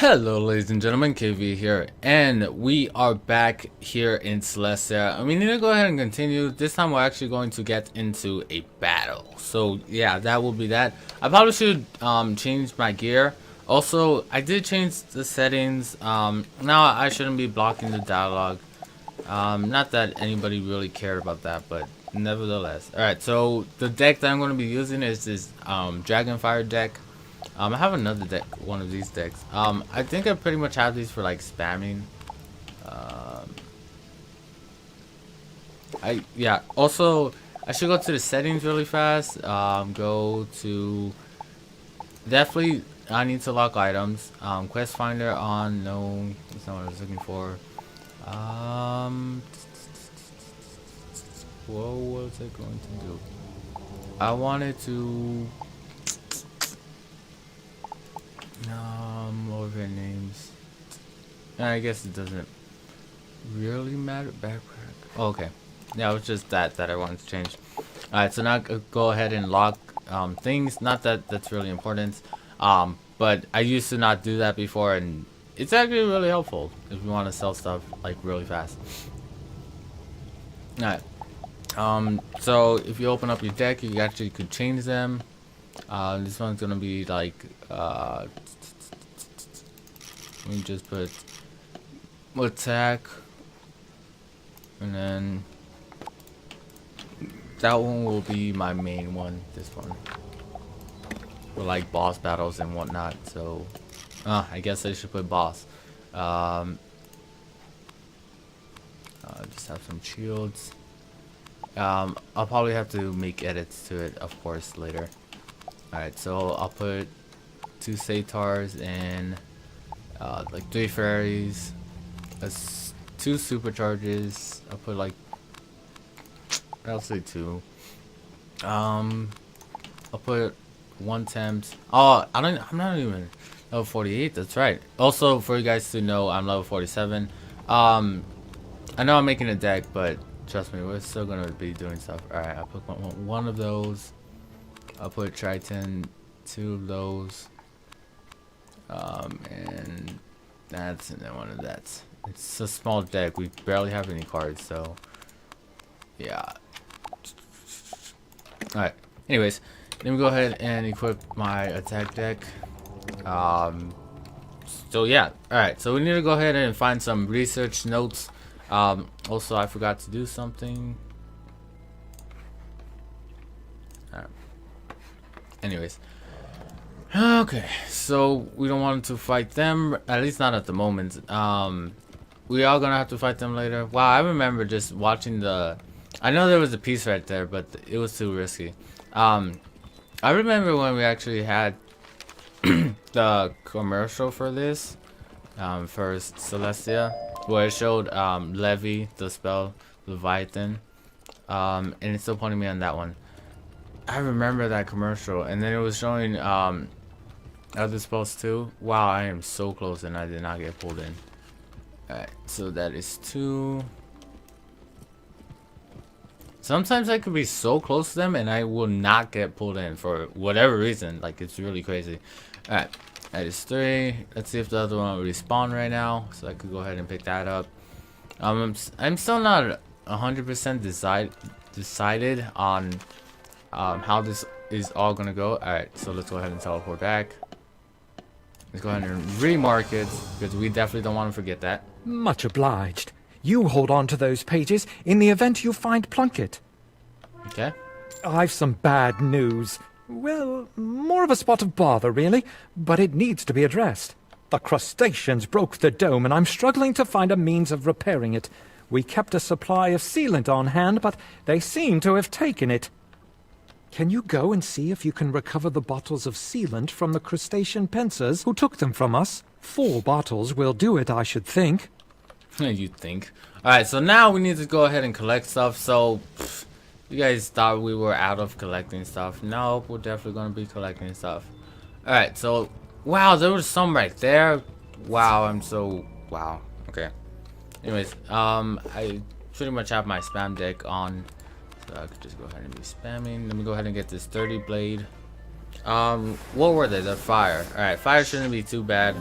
Hello ladies and gentlemen, KV here, and we are back here in Celestia, and we need to go ahead and continue. This time we're actually going to get into a battle. So yeah, that will be that. I probably should change my gear. Also, I did change the settings. Now I shouldn't be blocking the dialogue. Not that anybody really cared about that, but nevertheless. Alright, so the deck that I'm going to be using is this Dragonfire deck. I have another deck, one of these decks. I think I pretty much have these for like spamming. Also, I should go to the settings really fast. Go to definitely. I need to lock items. Quest finder on. No, that's not what I was looking for. What was I going to do? I wanted to. Over names. I guess it doesn't really matter. Backpack. Oh, okay. Yeah, it was just that I wanted to change. Alright, so now go ahead and lock things. Not that that's really important. But I used to not do that before, and it's actually really helpful if you want to sell stuff like really fast. Alright. So if you open up your deck, you actually could change them. This one's gonna be like let me just put attack, and then that one will be my main one. This one for like boss battles and whatnot. So I guess I should put boss. Just have some shields. I'll probably have to make edits to it, of course, later. Alright, so I'll put 2 Satars and like 3 fairies, 2 supercharges. I'll put like, I'll say 2. I'll put 1 tempt. Oh, I'm not even level 48. That's right. Also, for you guys to know, I'm level 47. I know I'm making a deck, but trust me, we're still gonna be doing stuff. Alright, I'll put one of those. I'll put Triton, 2 of those, and that's, and then 1 of that. It's a small deck. We barely have any cards, so yeah. Alright, anyways, let me go ahead and equip my attack deck. So yeah, alright, so we need to go ahead and find some research notes. Also, I forgot to do something. Anyways, okay, so we don't want to fight them, at least not at the moment. We are gonna have to fight them later. Wow, I remember just watching the, I know there was a piece right there, but it was too risky. I remember when we actually had the commercial for this, for Celestia, where it showed Levy, the spell, Leviathan, and it's still pointing me on that one. I remember that commercial, and then it was showing other spells too. Wow, I am so close, and I did not get pulled in. Alright, so that is 2. Sometimes I could be so close to them, and I will not get pulled in for whatever reason. Like, it's really crazy. Alright, that is 3. Let's see if the other one will respawn right now, so I could go ahead and pick that up. I'm still not 100% decided on how this is all gonna go. Alright, so let's go ahead and teleport back. Let's go ahead and remarket, because we definitely don't want to forget that. Much obliged. You hold on to those pages in the event you find Plunkett. Okay. I've some bad news. Well, more of a spot of bother, really, but it needs to be addressed. The crustaceans broke the dome, and I'm struggling to find a means of repairing it. We kept a supply of sealant on hand, but they seem to have taken it. Can you go and see if you can recover the bottles of sealant from the Crustacean Pincers who took them from us? 4 bottles will do it, I should think. You'd think. Alright, so now we need to go ahead and collect stuff. So, you guys thought we were out of collecting stuff. No, we're definitely going to be collecting stuff. Alright, so, wow, there was some right there. Wow, wow. Okay. Anyways, I pretty much have my spam deck on. So I could just go ahead and be spamming. Let me go ahead and get this 30 blade. What were they? They're fire. Alright, fire shouldn't be too bad.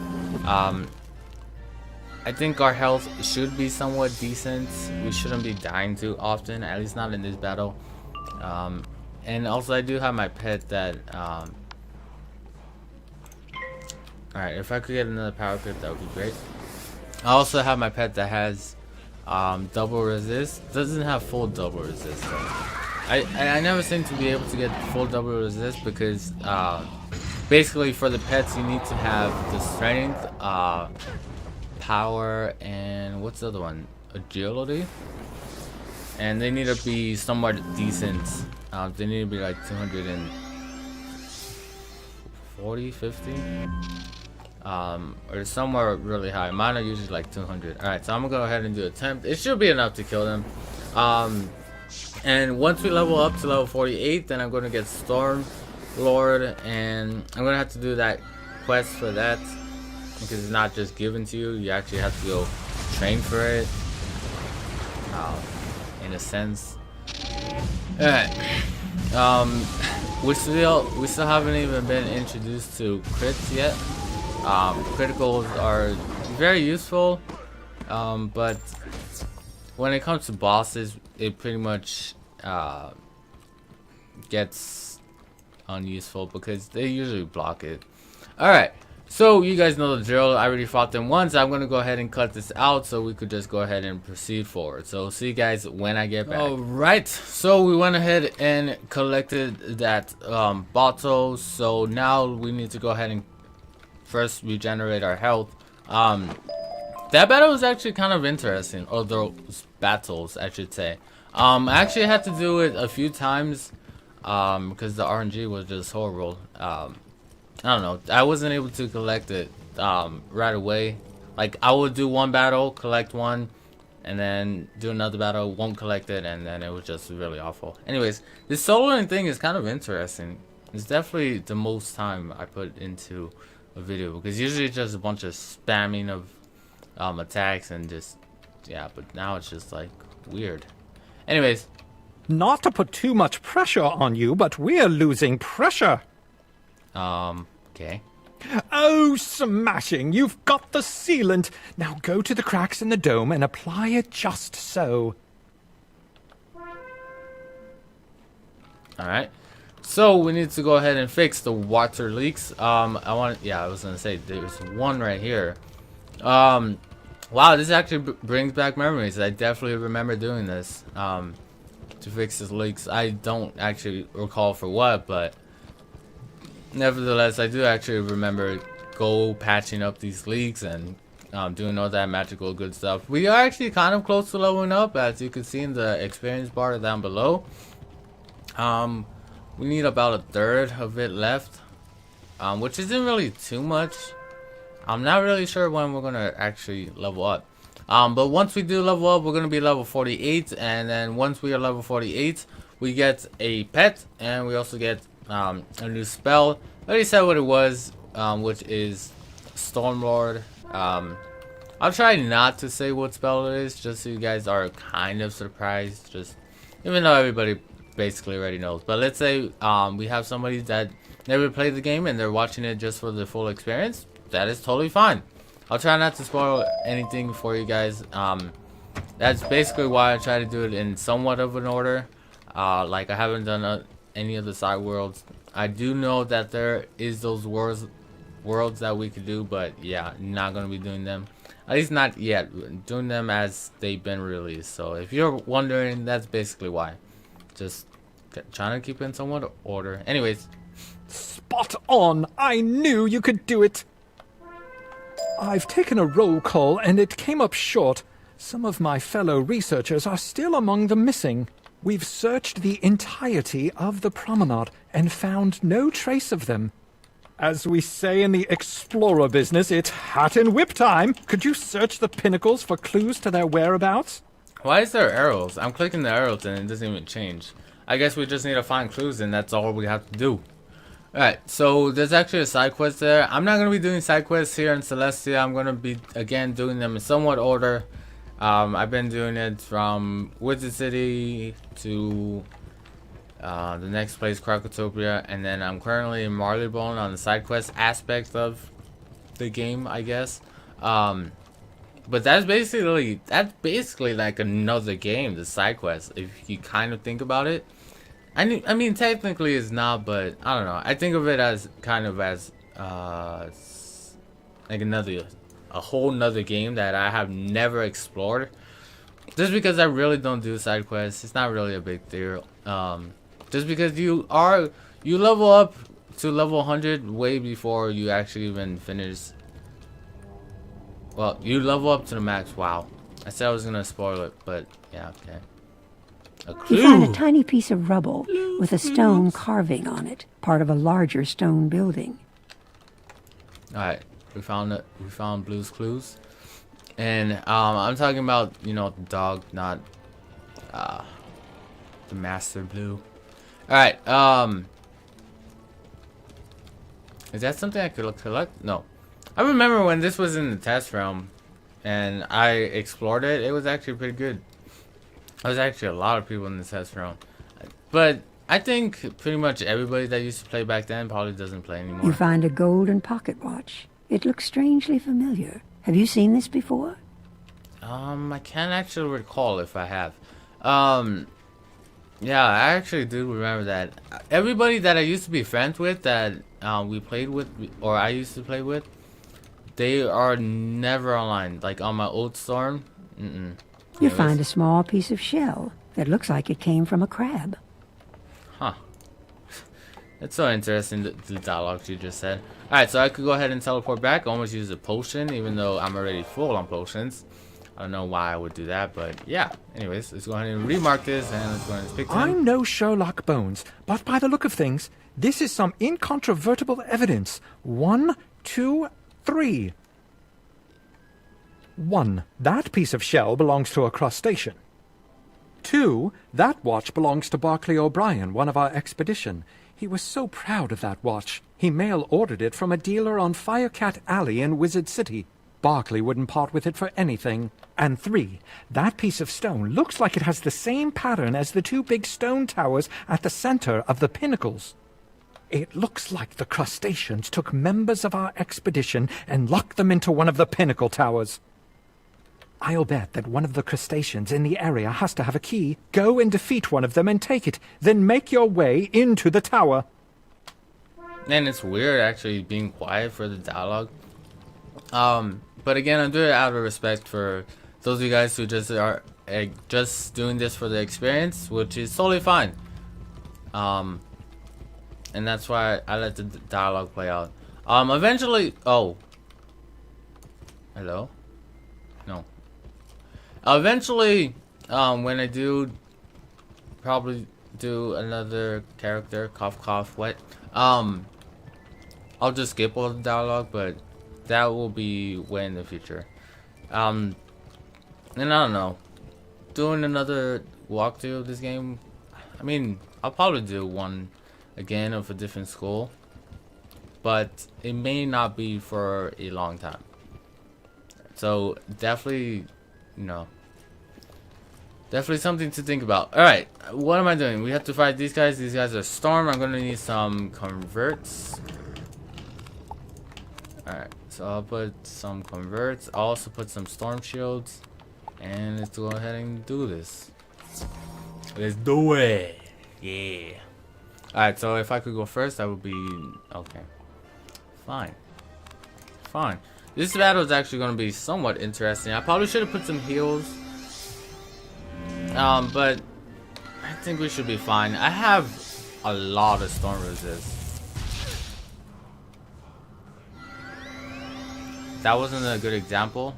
I think our health should be somewhat decent. We shouldn't be dying too often, at least not in this battle. And also I do have my pet that alright, if I could get another power pit, that would be great. I also have my pet that has double resist. Doesn't have full double resist though. I never seem to be able to get full double resist because basically for the pets you need to have the strength, power, and what's the other one? Agility. And they need to be somewhat decent. They need to be like 240, 50. Or somewhere really high. Mine are usually like 200. Alright, so I'm gonna go ahead and do attempt. It should be enough to kill them. And once we level up to level 48, then I'm gonna get Storm Lord, and I'm gonna have to do that quest for that because it's not just given to you. You actually have to go train for it. In a sense. Alright. We still haven't even been introduced to crits yet. Criticals are very useful, but when it comes to bosses, it pretty much gets unuseful because they usually block it. Alright, so you guys know the drill. I already fought them once. I'm going to go ahead and cut this out so we could just go ahead and proceed forward. So see you guys when I get back. Alright, so we went ahead and collected that bottle. So now we need to go ahead and first regenerate our health. That battle was actually kind of interesting, or those battles I should say. I actually had to do it a few times because the RNG was just horrible. I don't know, I wasn't able to collect it right away. Like I would do one battle, collect one, and then do another battle, won't collect it, and then it was just really awful. Anyways, this soloing thing is kind of interesting. It's definitely the most time I put into a video because usually it's just a bunch of spamming of attacks and just yeah, but now it's just like weird. Anyways, Not to put too much pressure on you, but we're losing pressure. okay. Oh, smashing! You've got the sealant. Now go to the cracks in the dome and apply it just so. Alright. So we need to go ahead and fix the water leaks. I was gonna say there's one right here. Wow, this actually brings back memories. I definitely remember doing this to fix these leaks. I don't actually recall for what, but nevertheless, I do actually remember patching up these leaks and doing all that magical good stuff. We are actually kind of close to leveling up, as you can see in the experience bar down below. We need about a third of it left, which isn't really too much. I'm not really sure when we're gonna actually level up. But once we do level up, we're gonna be level 48, and then once we are level 48, we get a pet, and we also get a new spell. I already said what it was, which is Stormlord. I'll try not to say what spell it is, just so you guys are kind of surprised. Just even though everybody basically already knows. But let's say we have somebody that never played the game and they're watching it just for the full experience. That is totally fine. I'll try not to spoil anything for you guys. That's basically why I try to do it in somewhat of an order. Like I haven't done any of the side worlds. I do know that there is those worlds that we could do, but yeah, not gonna be doing them. At least not yet. Doing them as they've been released. So if you're wondering, that's basically why. Just trying to keep in somewhat order. Anyways. Spot on! I knew you could do it! I've taken a roll call and it came up short. Some of my fellow researchers are still among the missing. We've searched the entirety of the promenade and found no trace of them. As we say in the explorer business, it's hat and whip time. Could you search the pinnacles for clues to their whereabouts? Why is there arrows? I'm clicking the arrows and it doesn't even change. I guess we just need to find clues and that's all we have to do. Alright, so there's actually a side quest there. I'm not going to be doing side quests here in Celestia. I'm going to be, again, doing them in somewhat order. I've been doing it from Wizard City to the next place, Krakotopia, and then I'm currently in Marleybone on the side quest aspect of the game, I guess. But that's basically like another game, the side quest, if you kind of think about it. I mean technically it's not, but I don't know. I think of it as kind of as like a whole nother game that I have never explored. Just because I really don't do side quests, it's not really a big deal. Just because you level up to level 100 way before you actually even finish. Well, you level up to the max. Wow, I said I was gonna spoil it, but yeah, okay. A clue. You find a tiny piece of rubble with a stone carving on it, part of a larger stone building. All right, we found it. We found Blue's Clues, and I'm talking about, you know, the dog, not the Master Blue. All right, is that something I could collect? No. I remember when this was in the test realm and I explored it, it was actually pretty good. There was actually a lot of people in the test realm. But I think pretty much everybody that used to play back then probably doesn't play anymore. You find a golden pocket watch. It looks strangely familiar. Have you seen this before? I can't actually recall if I have. Yeah, I actually do remember that. Everybody that I used to be friends with, that we played with, or I used to play with, they are never online. Like on my old storm, You find a small piece of shell that looks like it came from a crab. Huh. That's so interesting, the dialogue you just said. Alright, so I could go ahead and teleport back. Almost use a potion, even though I'm already full on potions. I don't know why I would do that, but yeah. Anyways, let's go ahead and remark this, and let's go ahead and pick 10. I'm no Sherlock Bones, but by the look of things, this is some incontrovertible evidence. 1, 2, 3. 1. That piece of shell belongs to a crustacean. 2. That watch belongs to Barclay O'Brien, one of our expedition. He was so proud of that watch. He mail-ordered it from a dealer on Firecat Alley in Wizard City. Barclay wouldn't part with it for anything. And 3. That piece of stone looks like it has the same pattern as the 2 big stone towers at the center of the pinnacles. It looks like the crustaceans took members of our expedition and locked them into one of the pinnacle towers. I'll bet that one of the crustaceans in the area has to have a key. Go and defeat one of them and take it. Then make your way into the tower. And it's weird actually being quiet for the dialogue. But again, I'm doing it out of respect for those of you guys who just are just doing this for the experience, which is totally fine. And that's why I let the dialogue play out. Eventually, oh, hello, no. Eventually, when I do probably do another character, cough cough wet, I'll just skip all the dialogue, but that will be way in the future. And I don't know, doing another walkthrough of this game, I mean, I'll probably do one again of a different school, but it may not be for a long time. So definitely, you know, definitely something to think about. Alright, what am I doing? We have to fight these guys. These guys are storm. I'm gonna need some converts. Alright, so I'll put some converts. I'll also put some storm shields. And let's go ahead and do this. Let's do it. Yeah. Alright, so if I could go first, that would be okay. Fine. Fine. This battle is actually going to be somewhat interesting. I probably should have put some heals. But I think we should be fine. I have a lot of storm resist. That wasn't a good example.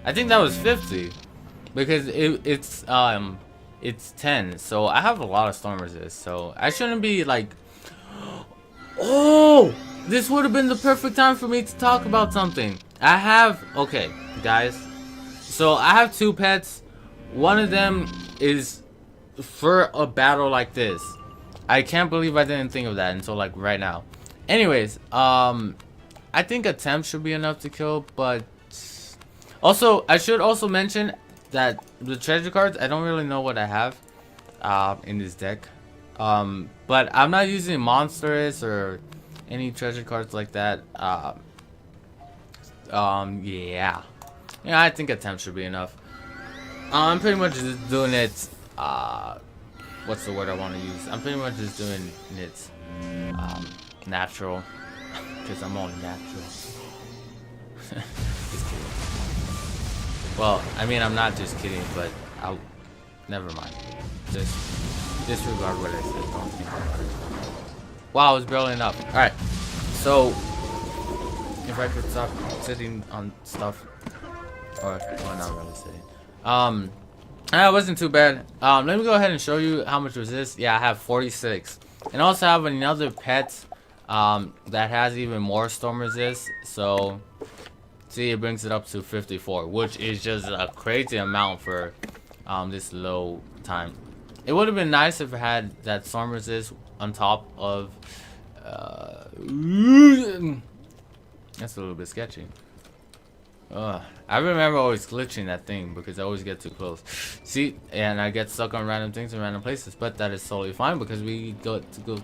I think that was 50 because it's 10, so I have a lot of storm resist, so I shouldn't be like, oh, this would have been the perfect time for me to talk about something. I have, okay guys, so I have 2 pets. One of them is for a battle like this. I can't believe I didn't think of that until like right now. Anyways, I think a temp should be enough to kill, but also I should also mention that the treasure cards, I don't really know what I have in this deck, but I'm not using monsters or any treasure cards like that. Yeah. Yeah, I think a temp should be enough. I'm pretty much just doing it, what's the word I want to use? I'm pretty much just doing it, natural. Because I'm all natural. Just kidding. Well, I mean, I'm not just kidding, but I'll... Never mind. Just disregard what I said. Don't think about it. Wow, I was barely enough. Alright. So, if I could stop sitting on stuff. Or, well, not really sitting. That wasn't too bad. Let me go ahead and show you how much was this. Yeah, I have 46. And also I have another pet that has even more storm resist. So, see, it brings it up to 54, which is just a crazy amount for this low time. It would have been nice if it had that storm resist on top of that's a little bit sketchy. I remember always glitching that thing because I always get too close. See, and I get stuck on random things in random places, but that is totally fine because we get to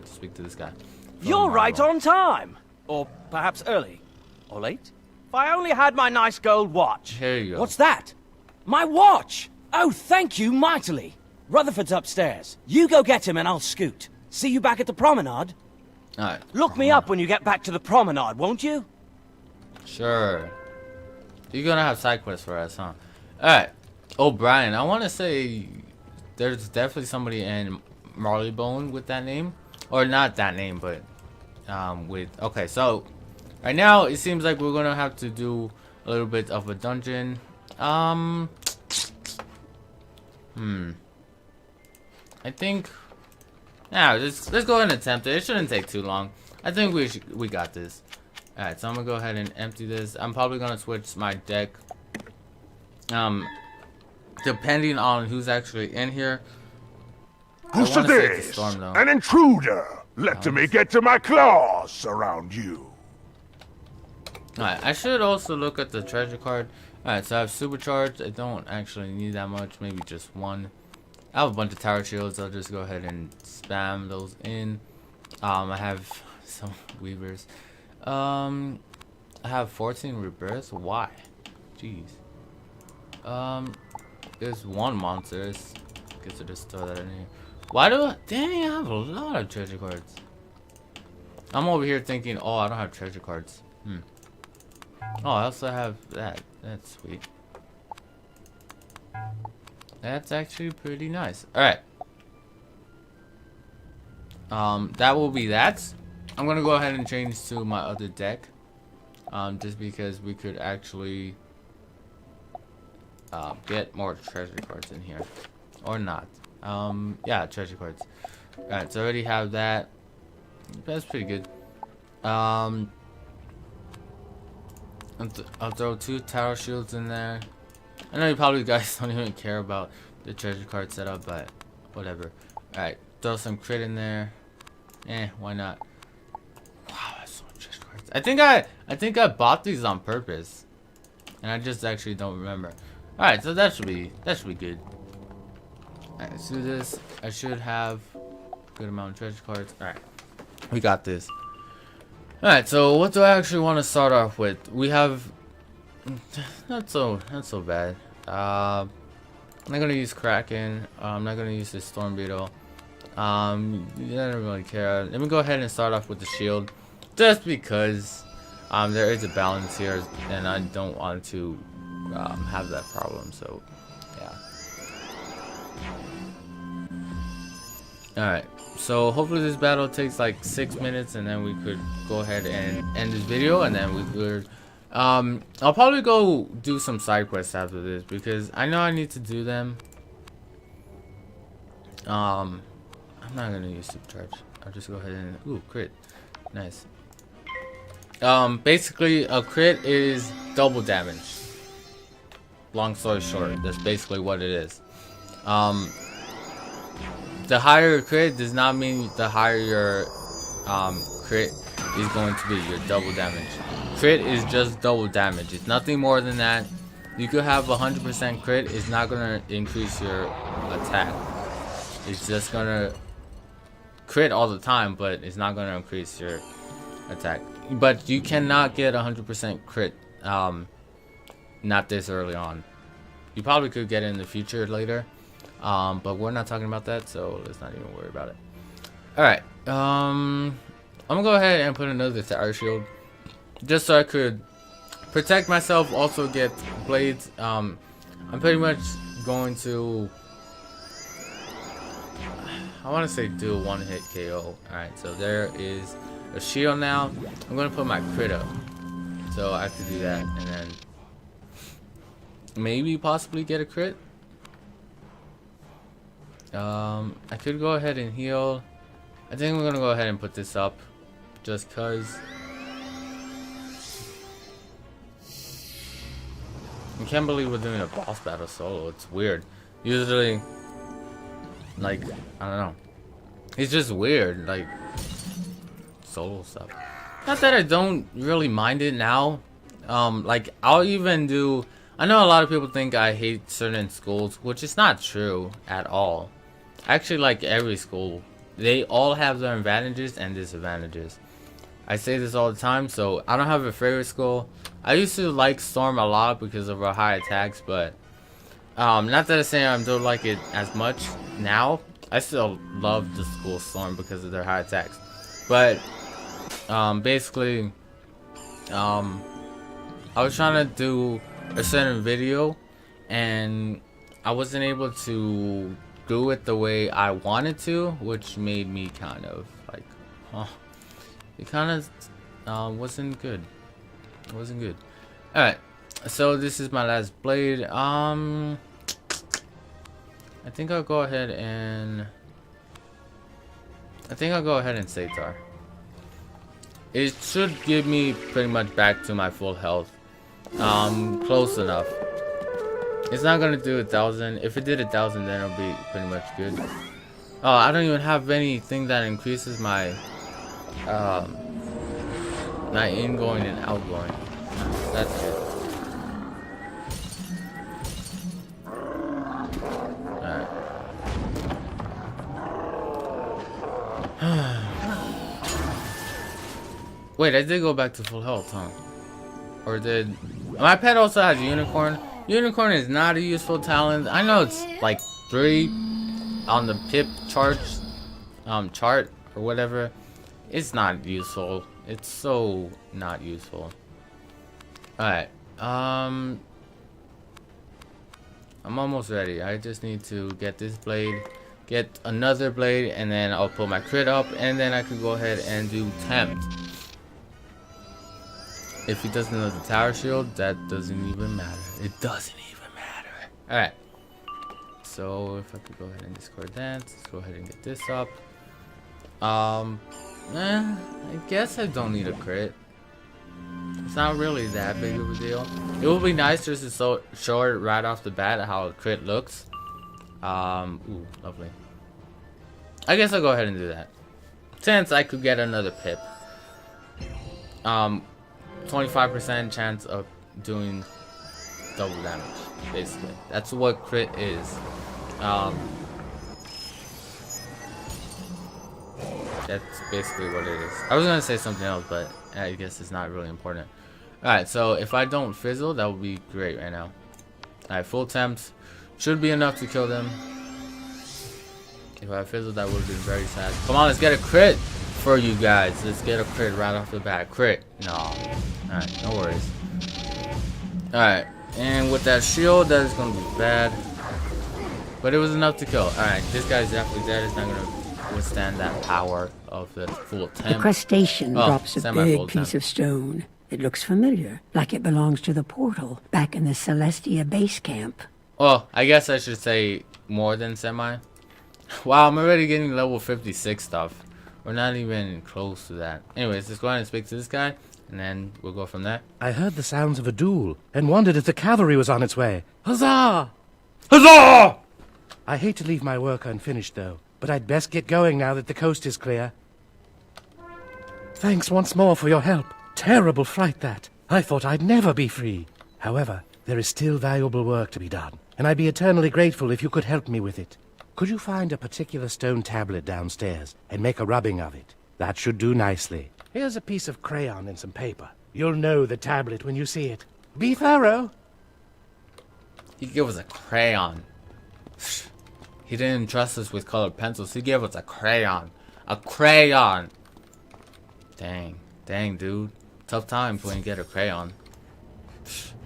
speak to this guy. You're right on time, or perhaps early, or late. If I only had my nice gold watch. Here you go. What's that? My watch! Oh, thank you mightily. Rutherford's upstairs. You go get him and I'll scoot. See you back at the promenade. Alright. Look me up when you get back to the promenade, won't you? Sure. You're gonna have side quests for us, huh? Alright. O'Brien. I want to say there's definitely somebody in Marleybone with that name. Or not that name, but with... Okay, so right now it seems like we're gonna have to do a little bit of a dungeon. I think... Yeah, let's go ahead and attempt it. It shouldn't take too long. I think we got this. Alright, so I'm gonna go ahead and empty this. I'm probably gonna switch my deck. Depending on who's actually in here. Who's this? An intruder! Let me get to my claws around you. Alright, I should also look at the treasure card. Alright, so I have supercharged. I don't actually need that much, maybe just one. I have a bunch of tower shields. I'll just go ahead and spam those in. I have some weavers. I have 14 rebirths. Why? Jeez. There's one monster. Let's get to just throw that in here. Why do I? Dang, I have a lot of treasure cards. I'm over here thinking, oh, I don't have treasure cards. Oh, I also have that. That's sweet. That's actually pretty nice. Alright. That will be that. I'm gonna go ahead and change to my other deck. Just because we could actually get more treasure cards in here. Or not. Yeah, treasure cards. Alright, so I already have that. That's pretty good. I'll throw 2 tower shields in there. I know you probably guys don't even care about the treasure card setup, but whatever. Alright, throw some crit in there. Why not? Wow, that's so much treasure cards. I think I bought these on purpose. And I just actually don't remember. Alright, so that should be good. Alright, let's do this. I should have a good amount of treasure cards. Alright. We got this. Alright, so what do I actually want to start off with? We have not so bad. I'm not gonna use Kraken. I'm not gonna use the Storm Beetle. I don't really care. Let me go ahead and start off with the shield, just because there is a balance here, and I don't want to have that problem. So, yeah. All right. So hopefully this battle takes like 6 minutes, and then we could go ahead and end this video, and then we could. I'll probably go do some side quests after this because I know I need to do them. I'm not gonna use supercharge. I'll just go ahead and crit. Nice. Basically a crit is double damage. Long story short, that's basically what it is. The higher your crit does not mean the higher your crit is going to be, your double damage. Crit is just double damage. It's nothing more than that. You could have 100% crit. It's not going to increase your attack. It's just going to crit all the time, but it's not going to increase your attack. but you cannot get 100% crit. Not this early on. You probably could get it in the future later. But we're not talking about that, so let's not even worry about it. Alright, I'm gonna go ahead and put another tower shield just so I could protect myself, also get blades. I'm pretty much going to, I want to say do a one-hit KO. Alright, so there is a shield now. I'm gonna put my crit up so I can do that, and then maybe possibly get a crit. I could go ahead and heal. I think we're gonna go ahead and put this up just cause. I can't believe we're doing a boss battle solo. It's weird. Usually, like, I don't know. It's just weird, like, solo stuff. Not that I don't really mind it now. Like, I'll even do, I know a lot of people think I hate certain schools, which is not true at all. I actually like every school. They all have their advantages and disadvantages. I say this all the time, so I don't have a favorite school. I used to like Storm a lot because of her high attacks, but not that I'm saying I don't like it as much now. I still love the school Storm because of their high attacks. But basically, I was trying to do a certain video and I wasn't able to do it the way I wanted to, which made me kind of like, it kind of wasn't good. It wasn't good. All right, so this is my last blade. I think I'll go ahead and Satar. It should give me pretty much back to my full health. Close enough. It's not gonna do 1,000. If it did 1,000, then it'll be pretty much good. Oh, I don't even have anything that increases my my ingoing and outgoing. That's good. Alright. Wait, I did go back to full health, huh? Or did my pet also has unicorn? Unicorn is not a useful talent. I know it's like 3 on the pip chart or whatever. It's not useful. It's so not useful. Alright. I'm almost ready. I just need to get this blade, get another blade, and then I'll put my crit up, and then I could go ahead and do tempt. If he doesn't know the tower shield, that doesn't even matter. It doesn't even matter. Alright. So if I could go ahead and discard that, let's go ahead and get this up. I guess I don't need a crit. It's not really that big of a deal. It would be nice just to show it right off the bat how a crit looks. Ooh, lovely. I guess I'll go ahead and do that. Since I could get another pip. 25% chance of doing double damage, basically. That's what crit is. That's basically what it is. I was gonna say something else, but I guess it's not really important. Alright, so if I don't fizzle, that would be great right now. Alright, full temps should be enough to kill them. If I fizzled, that would have been very sad. Come on, let's get a crit for you guys. Let's get a crit right off the bat. Crit. No. Alright, no worries. Alright, and with that shield, that is going to be bad. But it was enough to kill. Alright, this guy's definitely dead. It's not going to withstand that power of the full temp. The crustacean drops a big piece of stone. It looks familiar, like it belongs to the portal back in the Celestia base camp. Well, I guess I should say more than semi. Wow, I'm already getting level 56 stuff. We're not even close to that. Anyways, let's go ahead and speak to this guy, and then we'll go from there. I heard the sounds of a duel, and wondered if the cavalry was on its way. Huzzah! Huzzah! I hate to leave my work unfinished, though, but I'd best get going now that the coast is clear. Thanks once more for your help. Terrible fright, that. I thought I'd never be free. However, there is still valuable work to be done, and I'd be eternally grateful if you could help me with it. Could you find a particular stone tablet downstairs and make a rubbing of it? That should do nicely. Here's a piece of crayon and some paper. You'll know the tablet when you see it. Be thorough. He gave us a crayon. He didn't trust us with colored pencils. He gave us a crayon. A crayon. Dang. Dang, dude. Tough times when you get a crayon.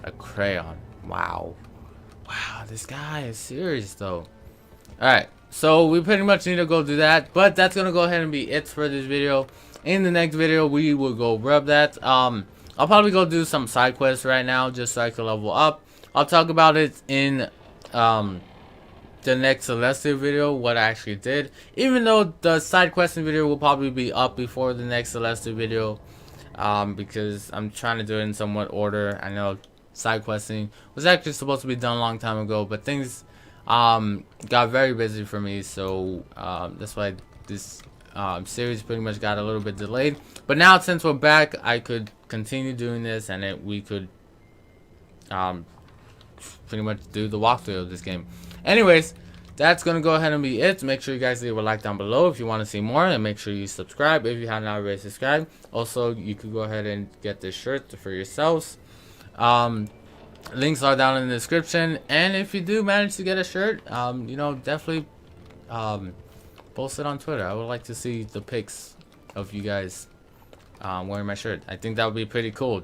A crayon. Wow. Wow, this guy is serious, though. Alright. So, we pretty much need to go do that. But that's going to go ahead and be it for this video. In the next video, we will go rub that. I'll probably go do some side quests right now, just so I can level up. I'll talk about it in the next Celestia video, what I actually did. Even though the side questing video will probably be up before the next Celestia video, because I'm trying to do it in somewhat order. I know side questing was actually supposed to be done a long time ago, but things got very busy for me, so that's why this series pretty much got a little bit delayed. But now, since we're back, I could continue doing this, and we could pretty much do the walkthrough of this game. Anyways, that's going to go ahead and be it. Make sure you guys leave a like down below if you want to see more, and make sure you subscribe if you have not already subscribed. Also, you could go ahead and get this shirt for yourselves. Links are down in the description, and if you do manage to get a shirt, you know, definitely post it on Twitter. I would like to see the pics of you guys wearing my shirt. I think that would be pretty cool.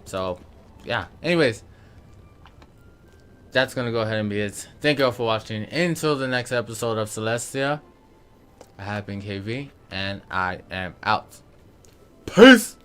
So yeah, anyways, that's gonna go ahead and be it. Thank you all for watching. Until the next episode of Celestia, I have been KV, and I am out. Peace.